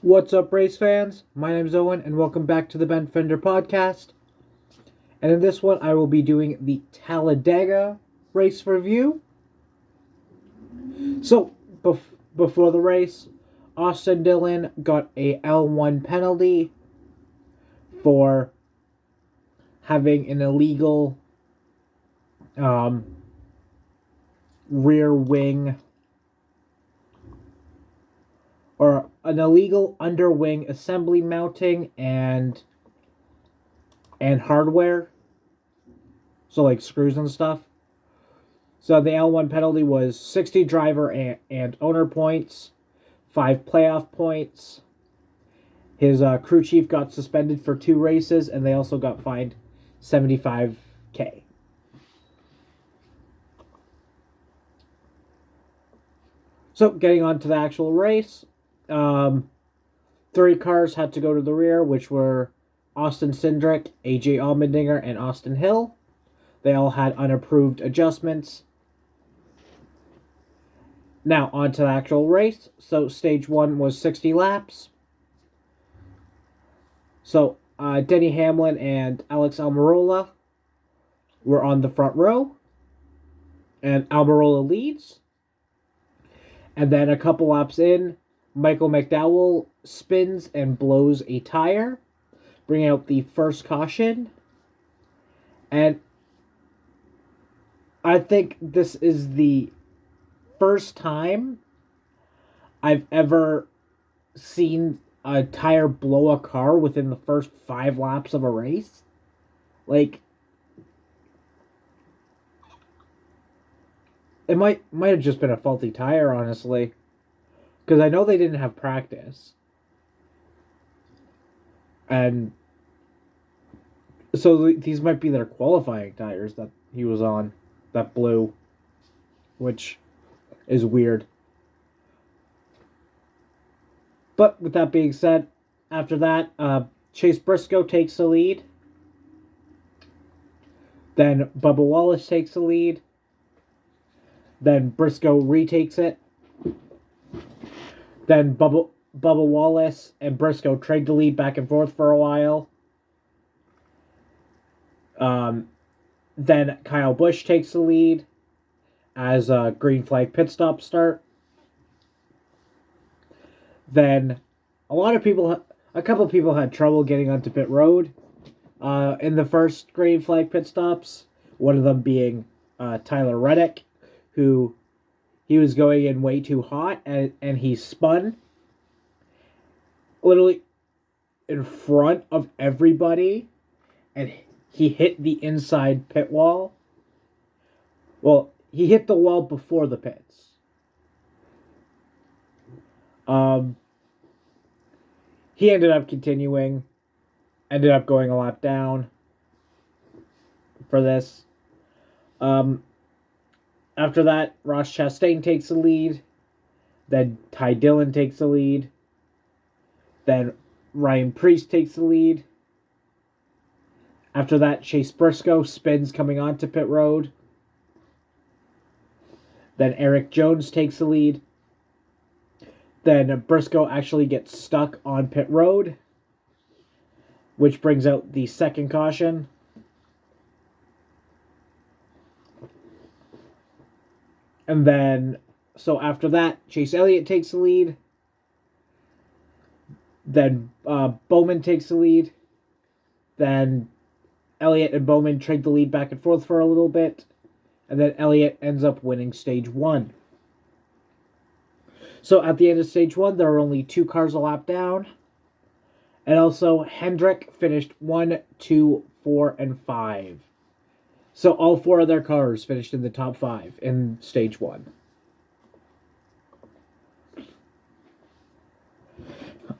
What's up, race fans? My name's Owen, and welcome back to the Ben Fender podcast. And in this one, I will be doing the Talladega race review. So, before the race, Austin Dillon got a L1 penalty for having an illegal rear wing or an illegal underwing assembly mounting and hardware, so like screws and stuff. So the L1 penalty was 60 driver and owner points, 5 playoff points. His crew chief got suspended for 2 races, and they also got fined $75K. So getting on to the actual race, 3 cars had to go to the rear, which were Austin Cindric, AJ Allmendinger, and Austin Hill. They all had unapproved adjustments. Now, on to the actual race. So, stage 1 was 60 laps. So, Denny Hamlin and Alex Almirola were on the front row. And Almirola leads. And then a couple laps in, Michael McDowell spins and blows a tire, bringing out the first caution. And I think this is the first time I've ever seen a tire blow a car within the first 5 laps of a race. Like, it might have just been a faulty tire, honestly. Because I know they didn't have practice. And so these might be their qualifying tires that he was on, that blew, which is weird. But with that being said, after that, Chase Briscoe takes the lead. Then Bubba Wallace takes the lead. Then Briscoe retakes it. Then Bubba Wallace and Briscoe trade the lead back and forth for a while. Then Kyle Busch takes the lead as green flag pit stops start. Then a couple people had trouble getting onto pit road in the first green flag pit stops. One of them being Tyler Reddick, who he was going in way too hot, and he spun literally in front of everybody, and he hit the inside pit wall. Well, he hit the wall before the pits. He ended up continuing, ended up going a lap down for this. After that, Ross Chastain takes the lead. Then Ty Dillon takes the lead. Then Ryan Preece takes the lead. After that, Chase Briscoe spins coming onto pit road. Then Eric Jones takes the lead. Then Briscoe actually gets stuck on pit road, which brings out the second caution. And then, so after that, Chase Elliott takes the lead. Then Bowman takes the lead. Then Elliott and Bowman trade the lead back and forth for a little bit. And then Elliott ends up winning stage 1. So at the end of stage 1, there are only 2 cars a lap down. And also, Hendrick finished 1, 2, 4, and 5. So all 4 of their cars finished in the top 5 in stage 1.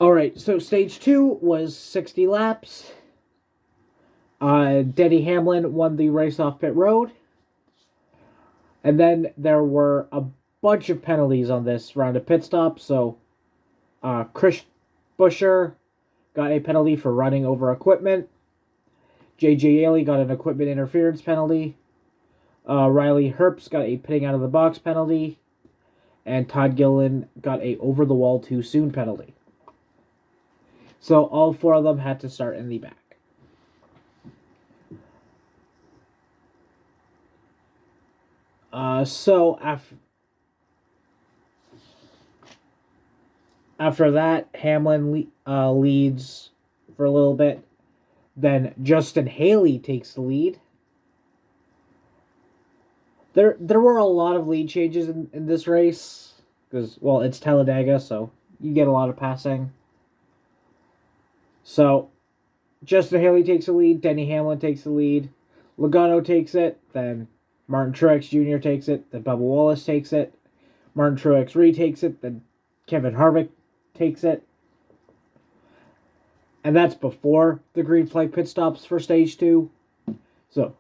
Alright, so stage 2 was 60 laps. Denny Hamlin won the race off pit road. And then there were a bunch of penalties on this round of pit stops. So Chris Buescher got a penalty for running over equipment. J.J. Yaley got an equipment interference penalty. Riley Herbst got a pitting out of the box penalty. And Todd Gilliland got a over the wall too soon penalty. So all four of them had to start in the back. So after that, Hamlin leads for a little bit. Then Justin Haley takes the lead. There were a lot of lead changes in this race because, well, it's Talladega, so you get a lot of passing. So Justin Haley takes the lead, Denny Hamlin takes the lead, Logano takes it, then Martin Truex Jr. takes it, then Bubba Wallace takes it, Martin Truex retakes it, then Kevin Harvick takes it. And that's before the green flag pit stops for stage 2. So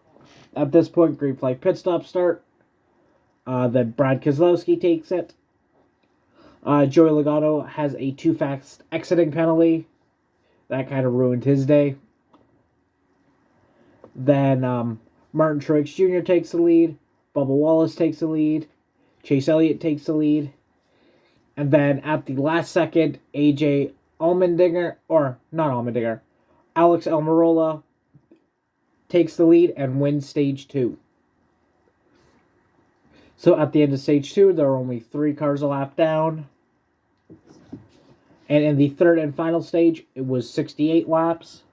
at this point, green flag pit stops start. Then Brad Keselowski takes it. Joey Logano has a too fast exiting penalty. That kind of ruined his day. Then Martin Truex Jr. takes the lead. Bubba Wallace takes the lead. Chase Elliott takes the lead. And then at the last second, Alex Almirola takes the lead and wins stage 2. So at the end of stage 2, there are only 3 cars a lap down. And in the third and final stage, it was 68 laps.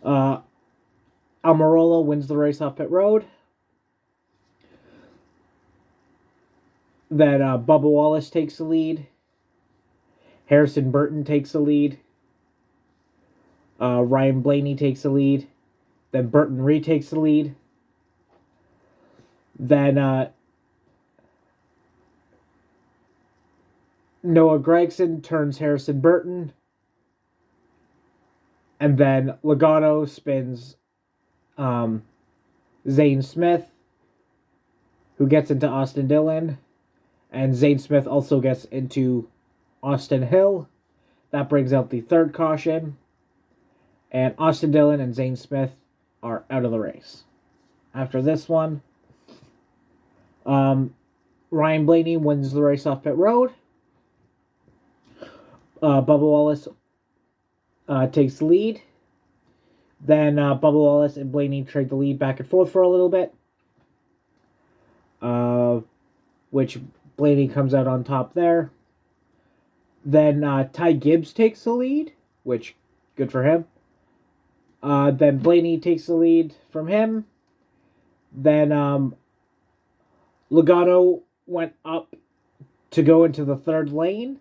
Almirola wins the race off pit road. Then Bubba Wallace takes the lead. Harrison Burton takes the lead. Ryan Blaney takes the lead. Then Burton retakes the lead. Then Noah Gragson turns Harrison Burton. And then Logano spins Zane Smith, who gets into Austin Dillon. And Zane Smith also gets into Austin Hill. That brings out the third caution. And Austin Dillon and Zane Smith are out of the race. After this one, Ryan Blaney wins the race off pit road. Bubba Wallace takes the lead. Then Bubba Wallace and Blaney trade the lead back and forth for a little bit. Which Blaney comes out on top there. Then Ty Gibbs takes the lead, which, good for him. Then Blaney takes the lead from him. Then Logano went up to go into the third lane,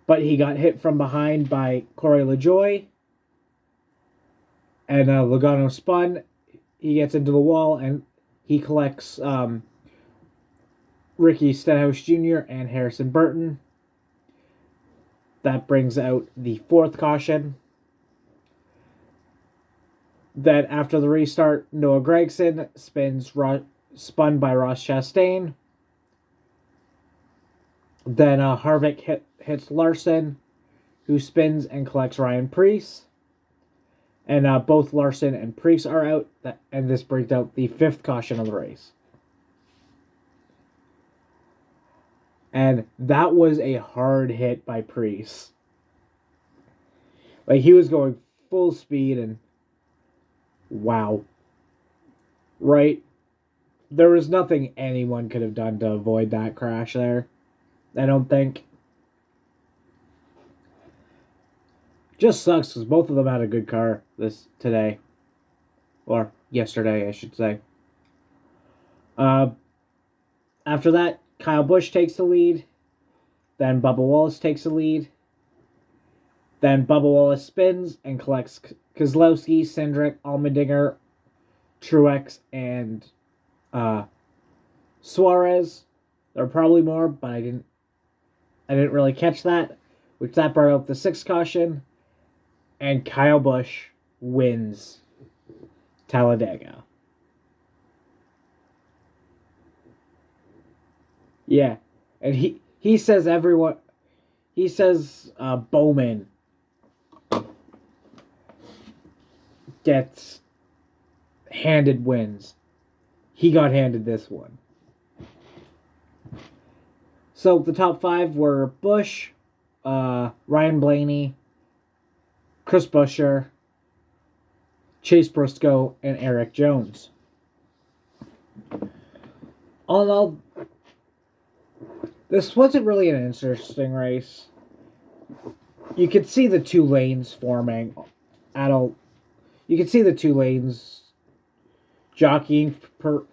but he got hit from behind by Corey LaJoie. And Logano spun. He gets into the wall, and he collects Ricky Stenhouse Jr. and Harrison Burton. That brings out the fourth caution. Then after the restart, Noah Gragson spun by Ross Chastain. Then Harvick hits Larson, who spins and collects Ryan Preece. And both Larson and Preece are out, and this brings out the fifth caution of the race. And that was a hard hit by Preece. Like, he was going full speed, and wow. Right? There was nothing anyone could have done to avoid that crash there. I don't think. Just sucks because both of them had a good car today. Or yesterday, I should say. After that, Kyle Busch takes the lead. Then Bubba Wallace takes the lead. Then Bubba Wallace spins and collects Keselowski, Cindric, Allmendinger, Truex, and Suarez. There are probably more, but I didn't really catch that. Which that brought out the sixth caution. And Kyle Busch wins Talladega. Yeah. And he says Bowman gets handed wins. He got handed this one. So the top five were Busch, Ryan Blaney, Chris Buescher, Chase Briscoe, and Eric Jones. All in all, this wasn't really an interesting race. You could see the two lanes forming. You could see the two lanes jockeying for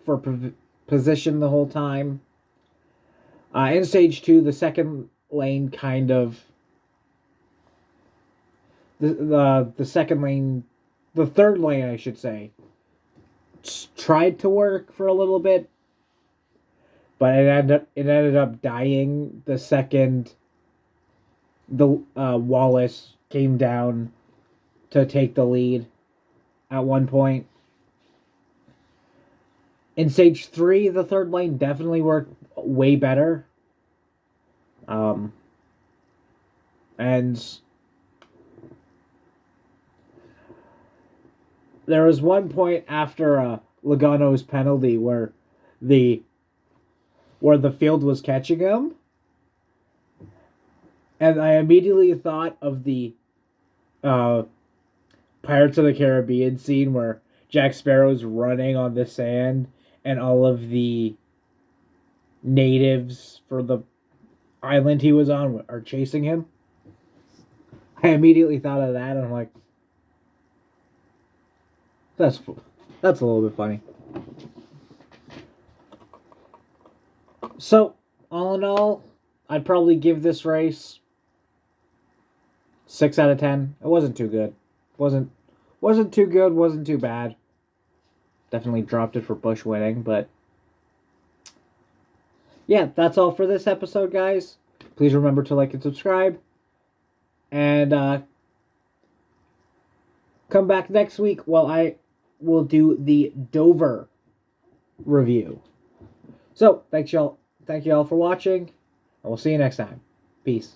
position the whole time. In stage 2, the second lane kind of the second lane, the third lane, I should say, tried to work for a little bit, but it ended up dying the second Wallace came down to take the lead at one point. In stage 3, the third lane definitely worked way better. And there was one point after Logano's penalty where the field was catching him, and I immediately thought of the Pirates of the Caribbean scene where Jack Sparrow's running on the sand and all of the natives for the island he was on are chasing him. I immediately thought of that, and I'm like, that's a little bit funny. So, all in all, I'd probably give this race 6 out of 10. It wasn't too good. Wasn't too good, wasn't too bad. Definitely dropped it for Busch winning, but yeah, that's all for this episode, guys. Please remember to like and subscribe. And come back next week while I will do the Dover review. So, thank you all for watching, and we'll see you next time. Peace.